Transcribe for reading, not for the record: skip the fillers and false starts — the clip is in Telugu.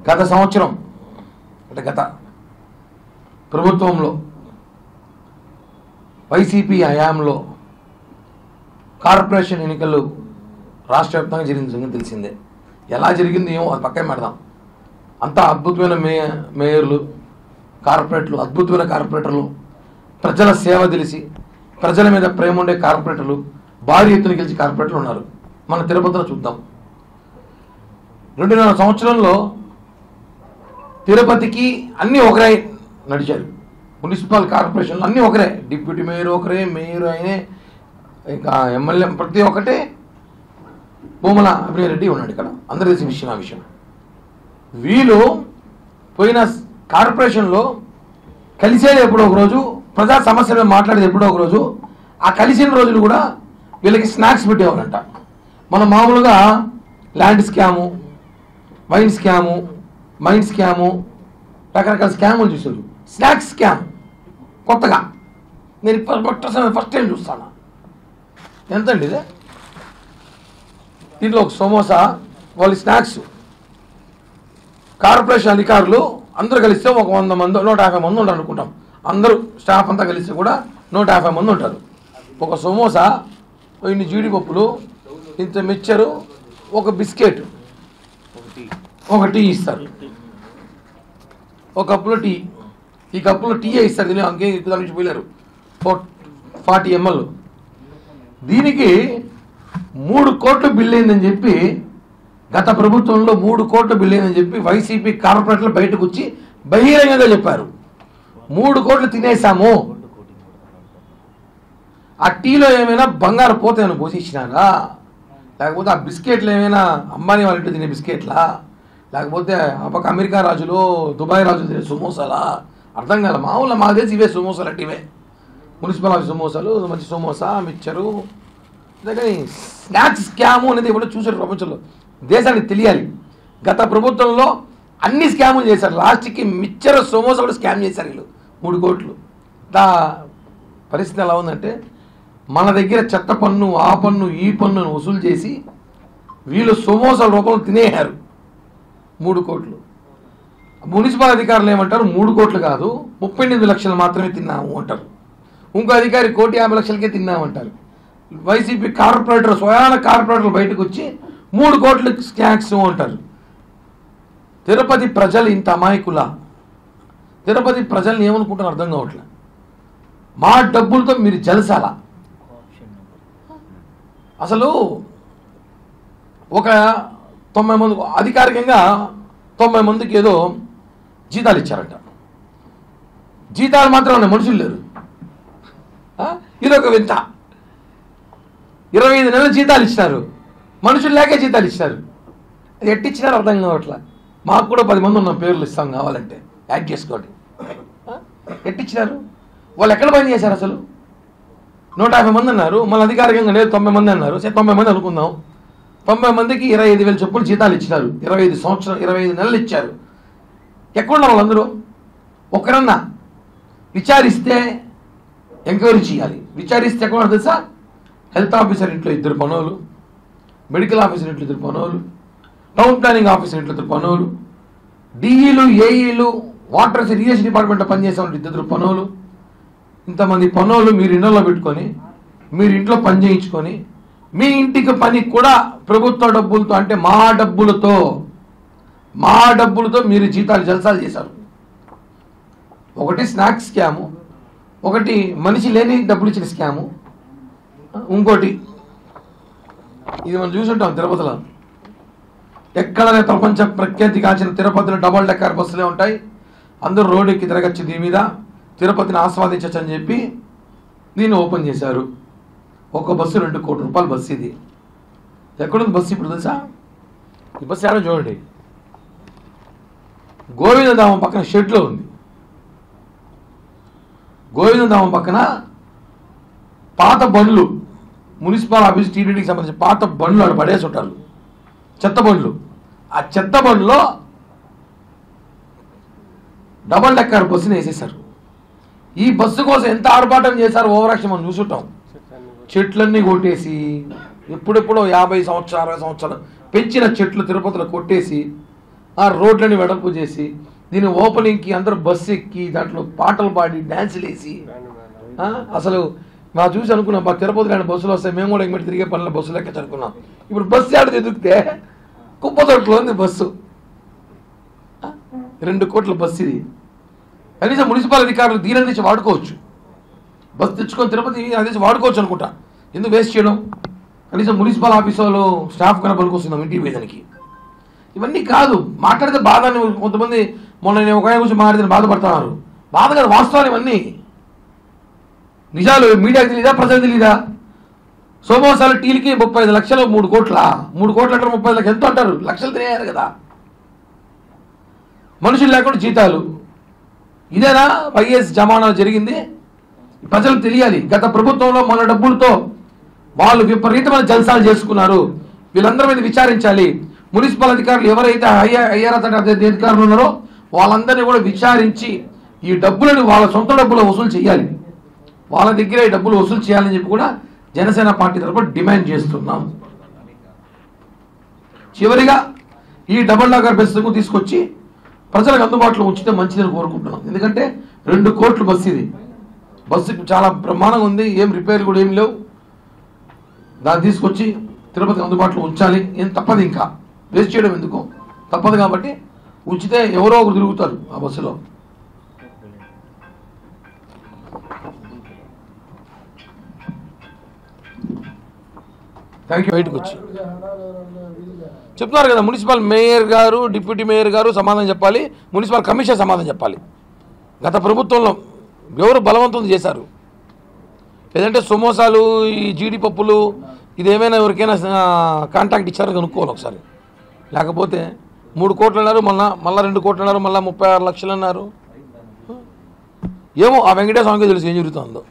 గత సంవత్సరం అంటే గత ప్రభుత్వంలో వైసీపీ హయాంలో కార్పొరేషన్ ఎన్నికలు రాష్ట్ర వ్యాప్తంగా జరిగిన సంగతి తెలిసిందే. ఎలా జరిగింది ఏమో అది పక్కన పెడదాం. అంతా అద్భుతమైన మేయర్లు, కార్పొరేటర్లు, అద్భుతమైన కార్పొరేటర్లు, ప్రజల సేవ తెలిసి ప్రజల మీద ప్రేమ ఉండే కార్పొరేటర్లు, భారీ ఎత్తున గెలిచి కార్పొరేటర్లు ఉన్నారు. మన తిరుపతిలో చూద్దాం. 2.5 సంవత్సరంలో తిరుపతికి అన్నీ ఒకరే నడిచారు. మున్సిపల్ కార్పొరేషన్లు అన్నీ ఒకరే, డిప్యూటీ మేయర్ ఒకరే, మేయర్ ఆయనే, ఇంకా ఎమ్మెల్యే ప్రతి ఒక్కటే. భూమల అభినయ్ రెడ్డి ఉన్నాడు ఇక్కడ, అందరూ తెలిసిన విషయం. ఆ విషయం వీళ్ళు పోయిన కార్పొరేషన్లో కలిసేది ఎప్పుడో ఒక రోజు, ప్రజా సమస్యలు మాట్లాడేది ఎప్పుడో ఒక రోజు. ఆ కలిసిన రోజులు కూడా వీళ్ళకి స్నాక్స్ పెట్టేవారంట. మనం మామూలుగా land scam, wine scam, mind scam, రకరకాల స్కాములు చూసారు. స్నాక్స్ స్కామ్ కొత్తగా నేను ఫస్ట్ టైం చూస్తాను. ఎంతండి ఇదే? దీంట్లో ఒక సమోసా, వాళ్ళు స్నాక్స్. కార్పొరేషన్ అధికారులు అందరూ కలిస్తే ఒక 100 మంది 150 మంది ఉంటారు అనుకుంటాం. అందరూ స్టాఫ్ అంతా కలిస్తే కూడా 150 మంది ఉంటారు. ఒక సమోసా, ఇన్ని జీడిపప్పులు, ఇంత మిక్చరు, ఒక బిస్కెట్, ఒక టీ ఇస్తారు. ఒక కప్పులో టీ, ఈ కప్పులో టీ ఇస్తారు. దీని అంకే దాని నుంచి పోయారు 40 ml. దీనికి 3 కోట్ల బిల్లు అయిందని చెప్పి, గత ప్రభుత్వంలో 3 కోట్ల బిల్లు అయిందని చెప్పి వైసీపీ కార్పొరేటర్లు బయటకు వచ్చి బహిరంగంగా చెప్పారు. 3 కోట్లు తినేసాము. ఆ టీలో ఏమైనా బంగారు పోతే ఏమైనా పోసి ఇచ్చినారా? లేకపోతే ఆ బిస్కెట్లు ఏమైనా అంబానీ వాళ్ళ ఇంట్లో తినే బిస్కెట్లా? లేకపోతే ఒక అమెరికా రాజులు, దుబాయ్ రాజులు తినే సమోసాలా? అర్థం కాదు. మామూలుగా మాకు తెలిసి ఇవే సమోసాలు అంటే ఇవే మున్సిపల్ ఆఫీస్ సమోసాలు, మంచి సమోసా, మిక్చరు. కానీ స్నాక్స్ స్కాము అనేది ఇప్పుడు చూసారు ప్రపంచంలో. దేశానికి తెలియాలి. గత ప్రభుత్వంలో అన్ని స్కాములు చేశారు. లాస్ట్కి మిక్చర్, సమోసా కూడా స్కామ్ చేశారు వీళ్ళు. 3 కోట్లు. పరిస్థితి ఎలా ఉందంటే, మన దగ్గర చెత్త పన్ను, ఆ పన్ను, ఈ పన్నును వసూలు చేసి వీళ్ళు సమోసాల రూపంలో తినేయారు 3 కోట్లు. మున్సిపల్ అధికారులు ఏమంటారు? 3 కోట్లు కాదు, 38 లక్షలు మాత్రమే తిన్నాము అంటారు. ఇంకో అధికారి 1,50,00,000కే తిన్నామంటారు. వైసీపీ కార్పొరేటర్, స్వయాన కార్పొరేటర్లు బయటకు వచ్చి 3 కోట్ల స్నాక్స్ అంటారు. తిరుపతి ప్రజలు ఇంత అమాయకులా? తిరుపతి ప్రజల్ని ఏమనుకుంటారో అర్థం కావట్లేదు. మా డబ్బులతో మీరు జలసాలా? అసలు ఒక 90 మంది అధికారికంగా 90 మందికి ఏదో జీతాలు ఇచ్చారంట. జీతాలు మాత్రం ఉన్నాయి, మనుషులు లేరు. ఇదొక వింత. 25 నెలల జీతాలు ఇచ్చినారు, మనుషులు లేకే జీతాలు ఇచ్చినారు. అది ఎట్టిచ్చినారు అర్థం కావట్లా. మాకు కూడా 10 మంది ఉన్నాం, పేర్లు ఇస్తాం కావాలంటే, యాడ్ చేసుకోండి. ఎట్టిచ్చినారు? వాళ్ళు ఎక్కడ పని చేశారు? అసలు 150 మంది అన్నారు, మళ్ళీ అధికారికంగా లేదు 90 మంది అన్నారు. సరే 90 మంది అనుకుందాం. 90 మందికి 25,000 చొప్పులు జీతాలు ఇచ్చినారు. 25 నెలలు ఇచ్చారు. ఎక్కడున్నారు వాళ్ళందరూ? ఒకరన్నా విచారిస్తే ఎంక్వైరీ చేయాలి. విచారిస్తే ఎక్కడ తెలుసా? హెల్త్ ఆఫీసర్ ఇంట్లో 2 పనులు, మెడికల్ ఆఫీసర్ ఇంట్లో 2 పనులు, టౌన్ ప్లానింగ్ ఆఫీసర్ ఇంట్లో 2 పనులు, డిఈలు, ఏఈలు, వాటర్ ఇరిగేషన్ డిపార్ట్మెంట్లో పనిచేసే 2 పనులు. ఇంతమంది పనులు మీరు ఇళ్లలో పెట్టుకొని, మీరు ఇంట్లో పని చేయించుకొని, మీ ఇంటికి పని కూడా ప్రభుత్వ డబ్బులతో, అంటే మా డబ్బులతో మీరు జీతాలు జల్సాలు చేశారు. ఒకటి స్నాక్స్ స్కాము, ఒకటి మనిషి లేని డబ్బులు ఇచ్చిన స్కాము, ఇంకోటి ఇది మనం చూసుంటాం తిరుపతిలో. ఎక్కడనే ప్రపంచ ప్రఖ్యాతి కాల్చిన తిరుపతిలో డబల్ డెక్కర్ బస్సులే ఉంటాయి. అందరూ రోడ్డు ఎక్కి తిరగచ్చు, దీని మీద తిరుపతిని ఆస్వాదించచ్చు అని చెప్పి దీన్ని ఓపెన్ చేశారు. ఒక బస్సు 2 కోట్ల రూపాయల బస్సు. ఇది ఎక్కడుంది బస్సు ఇప్పుడు తెలుసా? ఈ బస్సు ఎక్కడ చూడండి, గోవిందధామం పక్కన షెడ్లో ఉంది. గోవిందధామం పక్కన పాత బండ్లు, మున్సిపల్ ఆఫీస్ టీటీడీకి సంబంధించిన పాత బండ్లు అక్కడ పడేసి ఉంటారు, చెత్త బండ్లు. ఆ చెత్త బండ్లో డబల్ డెక్కర్ బస్సుని వేసేశారు. ఈ బస్సు కోసం ఎంత ఆర్భాటం చేశారు, ఓవరాక్షన్ మనం చూసుంటాం. చెట్లన్నీ కొట్టేసి, ఎప్పుడెప్పుడో 50 సంవత్సరాలు 60 సంవత్సరాలు పెంచిన చెట్లు తిరుపతిలో కొట్టేసి ఆ రోడ్లని వెడల్పు చేసి దీని ఓపెనింగ్కి అందరూ బస్సు ఎక్కి దాంట్లో పాటలు పాడి డ్యాన్సులు వేసి అసలు మా చూసి అనుకున్నాం మా తిరుపతి లాంటి బస్సులు వస్తాయి, మేము కూడా ఎక్కడ తిరిగే పనుల బస్సులు ఎక్కచ్చు అనుకున్నాం. ఇప్పుడు బస్సు ఆడ ఎదిగితే కుప్పతోటలో ఉంది బస్సు. 2 కోట్ల బస్సు ఇది. కనీసం మున్సిపల్ అధికారులు దీని అందించి వాడుకోవచ్చు. బస్సు తెచ్చుకొని తిరుపతి అందించి వాడుకోవచ్చు అనుకుంటా. ఎందుకు వేస్ట్ చేయడం? కనీసం మున్సిపల్ ఆఫీసులో స్టాఫ్ కన్నా పనికొస్తున్నాం ఇంటికి వేదానికి. ఇవన్నీ కాదు మాట్లాడితే బాధ. కొంతమంది మొన్న నేను ఒక గురించి మాట్లాడితే బాధపడుతున్నారు. బాధ కాదు, వాస్తవాలు ఇవన్నీ నిజాలు. మీడియాకి తెలీదా, ప్రజలకు తెలీదా? సోమవాసాలు టీలకి 35 లక్షలు 3 కోట్ల 3 కోట్ల అంటారు, 35 లక్షలు ఎంతో అంటారు, లక్షలు తినేయారు కదా. మనుషులు లేకుండా జీతాలు. ఇదేనా వైఎస్ జమానా జరిగింది? ప్రజలకు తెలియాలి. గత ప్రభుత్వంలో మన డబ్బులతో వాళ్ళు విపరీతమైన జల్సాలు చేసుకున్నారు. వీళ్ళందరి మీద విచారించాలి. మున్సిపల్ అధికారులు ఎవరైతే ఐఆర్ఎస్ అధికారులు ఉన్నారో వాళ్ళందరినీ కూడా విచారించి ఈ డబ్బులను వాళ్ళ సొంత డబ్బులు వసూలు చేయాలి. వాళ్ళ దగ్గర ఈ డబ్బులు వసూలు చేయాలని చెప్పి కూడా జనసేన పార్టీ తరఫున డిమాండ్ చేస్తున్నాం. చివరిగా ఈ డబుల్ డెక్కర్ బస్సుకు తీసుకొచ్చి ప్రజలకు అందుబాటులో ఉంచితే మంచిదని కోరుకుంటున్నాం. ఎందుకంటే 2 కోట్ల బస్సు ఇది. బస్సుకి చాలా బ్రహ్మాండంగా ఉంది, ఏం రిపేర్లు కూడా ఏం లేవు. దాన్ని తీసుకొచ్చి తిరుపతికి అందుబాటులో ఉంచాలి. ఏం తప్పదు, ఇంకా వేస్ట్ చేయడం ఎందుకు, తప్పదు. కాబట్టి ఉంచితే ఎవరో ఒకరు తిరుగుతారు ఆ బస్సులో. Thank you. బయటకు వచ్చి చెప్తున్నారు కదా, మున్సిపల్ మేయర్ గారు, డిప్యూటీ మేయర్ గారు సమాధానం చెప్పాలి, మున్సిపల్ కమిషనర్ సమాధానం చెప్పాలి. గత ప్రభుత్వంలో ఎవరు బలవంతం చేశారు? లేదంటే సమోసాలు, ఈ జీడిపప్పులు, ఇదేమైనా ఎవరికైనా కాంటాక్ట్ ఇచ్చారో కనుక్కోవాలి ఒకసారి. లేకపోతే 3 కోట్లు అన్నారు, మళ్ళీ 2 కోట్లు అన్నారు, మళ్ళీ 36 లక్షలు అన్నారు. ఏమో ఆ వెంకటేశ్వర స్వామికి తెలుసు ఏం జరుగుతుందో.